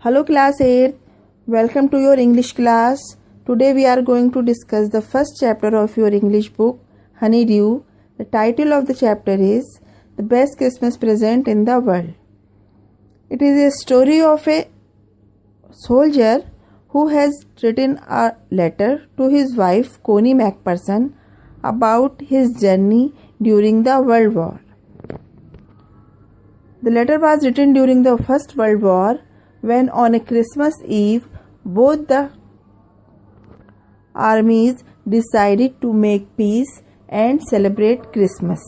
Hello class 8, welcome to your English class. Today we are going to discuss the first chapter of your English book, Honeydew. The title of the chapter is The Best Christmas Present in the World. It is a story of a soldier who has written a letter to his wife Connie Macpherson about his journey during the World War. The letter was written during the First World War when on a Christmas Eve both the armies decided to make peace and celebrate Christmas.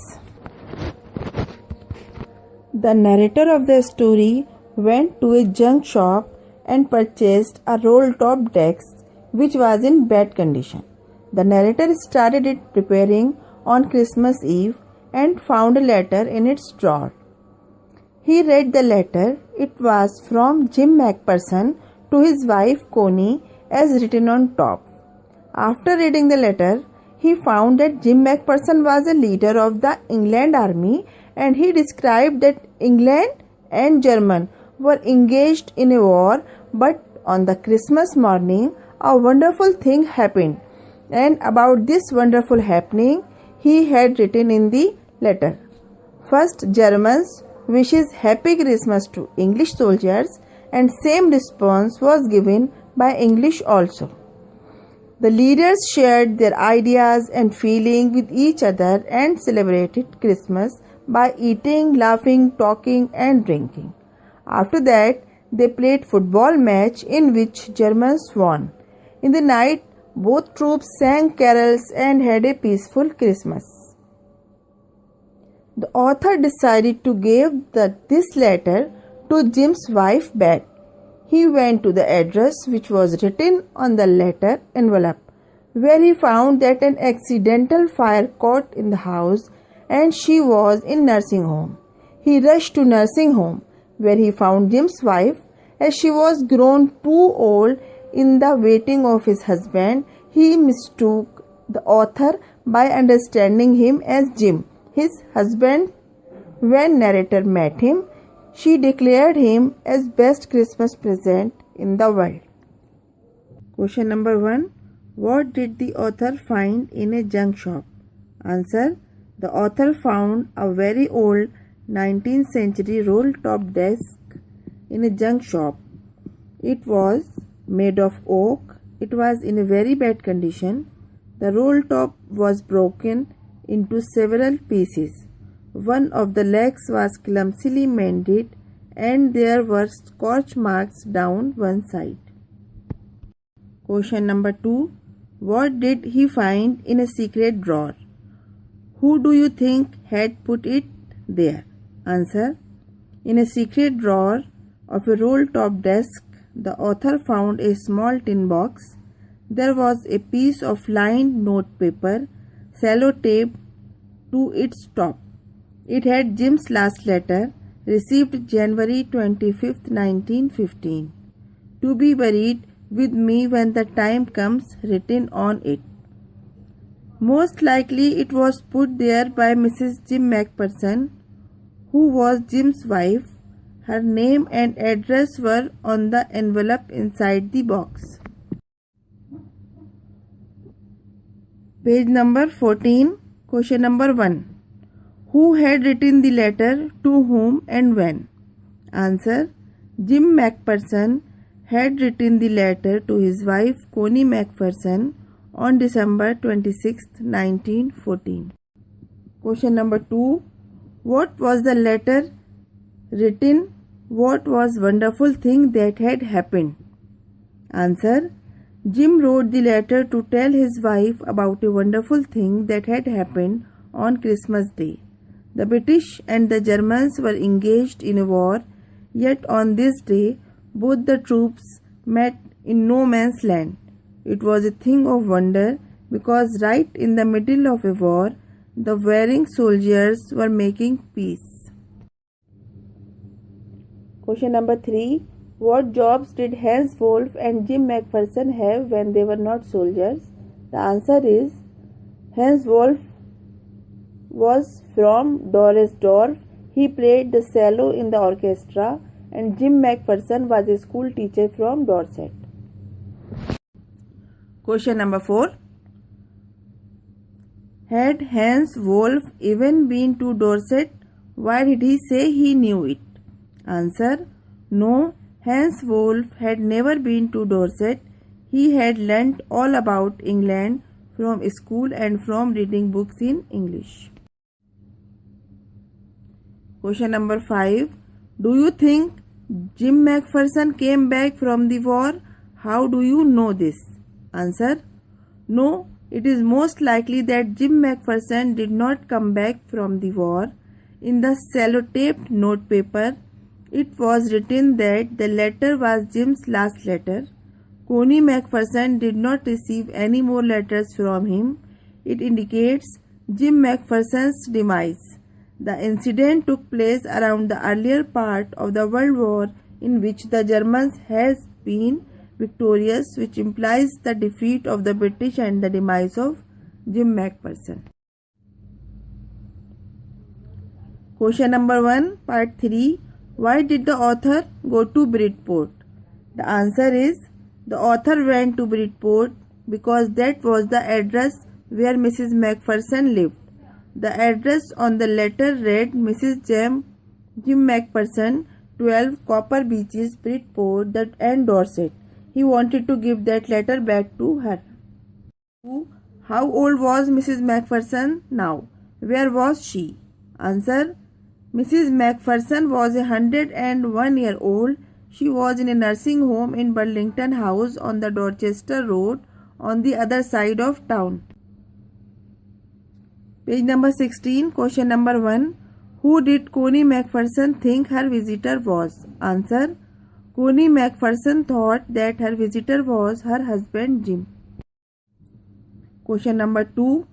The narrator of the story went to a junk shop and purchased a roll-top desk which was in bad condition. The narrator started it preparing on Christmas Eve and found a letter in its drawer. He read the letter. It was from Jim Macpherson to his wife Connie as written on top. After reading the letter, he found that Jim Macpherson was a leader of the England army and he described that England and Germany were engaged in a war, but on the Christmas morning a wonderful thing happened, and about this wonderful happening he had written in the letter. First, Germans wishes Happy Christmas to English soldiers, and same response was given by English also. The leaders shared their ideas and feelings with each other and celebrated Christmas by eating, laughing, talking and drinking. After that, they played football match in which Germans won. In the night, both troops sang carols and had a peaceful Christmas. The author decided to give this letter to Jim's wife Beth. He went to the address which was written on the letter envelope, where he found that an accidental fire caught in the house and she was in nursing home. He rushed to nursing home, where he found Jim's wife. As she was grown too old in the waiting of his husband, he mistook the author by understanding him as Jim, his husband. When narrator met him, she declared him as best Christmas present in the world. Question number 1. What did the author find in a junk shop? Answer. The author found a very old 19th century roll-top desk in a junk shop. It was made of oak. It was in a very bad condition. The roll-top was broken into several pieces. One of the legs was clumsily mended and there were scorch marks down one side. Question number 2. What did he find in a secret drawer? Who do you think had put it there? Answer. In a secret drawer of a roll-top desk, the author found a small tin box. There was a piece of lined notepaper sellotaped to its top. It had Jim's last letter, received January 25th, 1915. To be buried with me when the time comes, written on it. Most likely it was put there by Mrs. Jim Macpherson, who was Jim's wife. Her name and address were on the envelope inside the box. Page number 14. Question number 1. Who had written the letter, to whom and when? Answer. Jim Macpherson had written the letter to his wife Connie Macpherson on December 26, 1914. Question number 2. What was the letter written? What was wonderful thing that had happened? Answer. Jim wrote the letter to tell his wife about a wonderful thing that had happened on Christmas Day. The British and the Germans were engaged in a war, yet on this day both the troops met in no man's land. It was a thing of wonder because right in the middle of a war, the warring soldiers were making peace. Question number 3. What jobs did Hans Wolff and Jim Macpherson have when they were not soldiers? The answer is Hans Wolff was from Doresdorf. He played the cello in the orchestra and Jim McPherson was a school teacher from Dorset. Question number 4. Had Hans Wolf even been to Dorset? Why did he say he knew it? Answer. No, Hans Wolf had never been to Dorset. He had learnt all about England from school and from reading books in English. Question number 5. Do you think Jim McPherson came back from the war? How do you know this? Answer. No, it is most likely that Jim McPherson did not come back from the war. In the sellotaped notepaper, it was written that the letter was Jim's last letter. Connie McPherson did not receive any more letters from him. It indicates Jim McPherson's demise. The incident took place around the earlier part of the World War in which the Germans had been victorious, which implies the defeat of the British and the demise of Jim McPherson. Question number 1, part 3. Why did the author go to Bridport? The answer is, the author went to Bridport because that was the address where Mrs. McPherson lived. The address on the letter read Mrs. Jim McPherson, 12 Copper Beaches, Bridport and Dorset. He wanted to give that letter back to her. 2. How old was Mrs. McPherson now? Where was she? Answer. Mrs. McPherson was 101-year-old. She was in a nursing home in Burlington House on the Dorchester Road on the other side of town. Page number 16, question number 1. Who did Connie McPherson think her visitor was? Answer. Connie McPherson thought that her visitor was her husband Jim. Question number 2.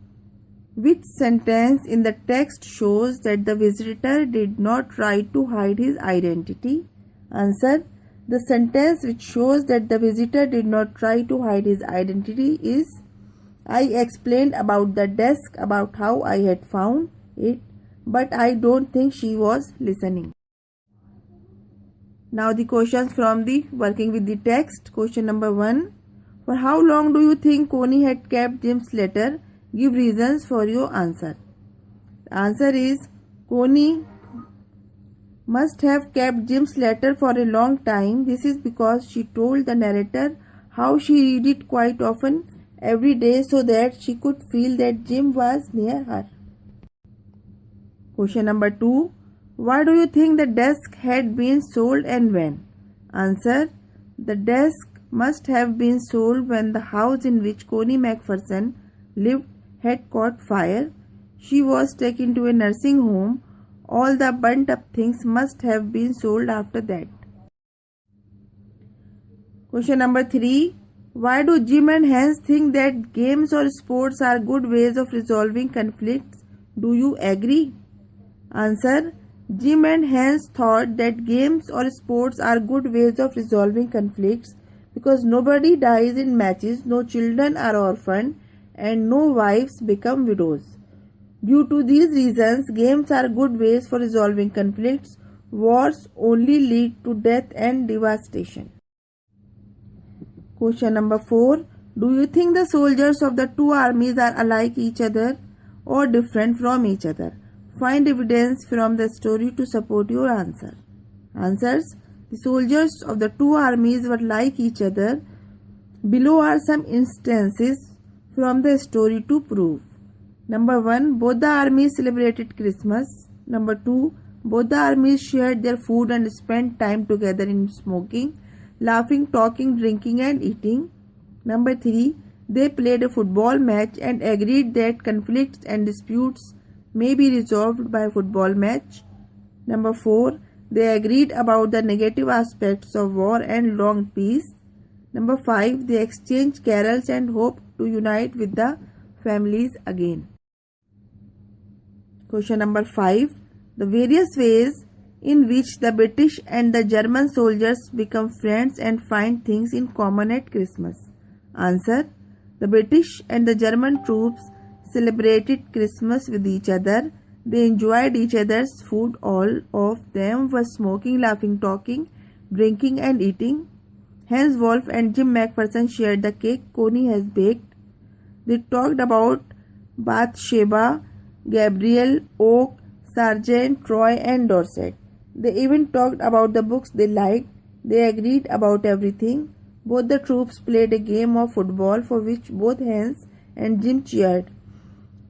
Which sentence in the text shows that the visitor did not try to hide his identity? Answer. The sentence which shows that the visitor did not try to hide his identity is, I explained about the desk, about how I had found it, but I don't think she was listening. Now the questions from the working with the text. Question number 1. For how long do you think Connie had kept Jim's letter? Give reasons for your answer. The answer is, Connie must have kept Jim's letter for a long time. This is because she told the narrator how she read it quite often every day so that she could feel that Jim was near her. Question number 2. Why do you think the desk had been sold and when? Answer. The desk must have been sold when the house in which Connie McPherson lived had caught fire. She was taken to a nursing home. All the burnt up things must have been sold after that. Question number 3. Why do Jim and Hans think that games or sports are good ways of resolving conflicts? Do you agree? Answer. Jim and Hans thought that games or sports are good ways of resolving conflicts because nobody dies in matches, no children are orphaned, and no wives become widows. Due to these reasons, games are good ways for resolving conflicts. Wars only lead to death and devastation. Question number 4. Do you think the soldiers of the two armies are alike each other or different from each other? Find evidence from the story to support your answer. Answers. The soldiers of the two armies were like each other. Below are some instances from the story to prove. Number 1. Both the armies celebrated Christmas. Number 2. Both the armies shared their food and spent time together in smoking, laughing, talking, drinking and eating. Number 3. They played a football match and agreed that conflicts and disputes may be resolved by a football match. Number 4. They agreed about the negative aspects of war and longed peace. Number 5. They exchanged carols and hoped to unite with the families again. Question number 5. The various ways in which the British and the German soldiers become friends and find things in common at Christmas. Answer. The British and the German troops celebrated Christmas with each other. They enjoyed each other's food. All of them were smoking, laughing, talking, drinking, and eating. Hans Wolf and Jim McPherson shared the cake Connie has baked. They talked about Bathsheba, Gabriel, Oak, Sargent, Troy, and Dorset. They even talked about the books they liked. They agreed about everything. Both the troops played a game of football for which both Hans and Jim cheered,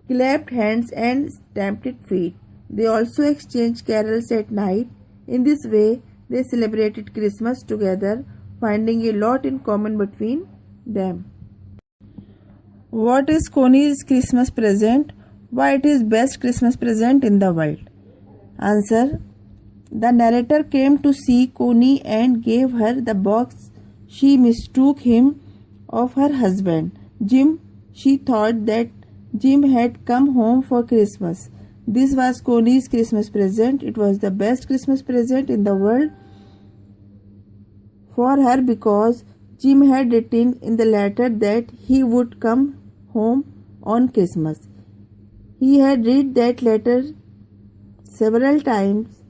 clapped hands, and stamped feet. They also exchanged carols at night. In this way, they celebrated Christmas together, finding a lot in common between them. What is Connie's Christmas present? Why it is best Christmas present in the world? Answer. The narrator came to see Connie and gave her the box. She mistook him of her husband, Jim. She thought that Jim had come home for Christmas. This was Connie's Christmas present. It was the best Christmas present in the world for her because Jim had written in the letter that he would come home on Christmas. He had read that letter several times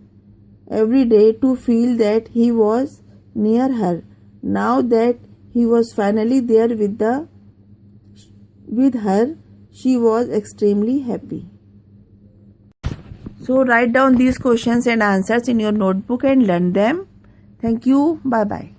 every day to feel that he was near her. Now that he was finally there with her, she was extremely happy. So write down these questions and answers in your notebook and learn them. Thank you. Bye bye.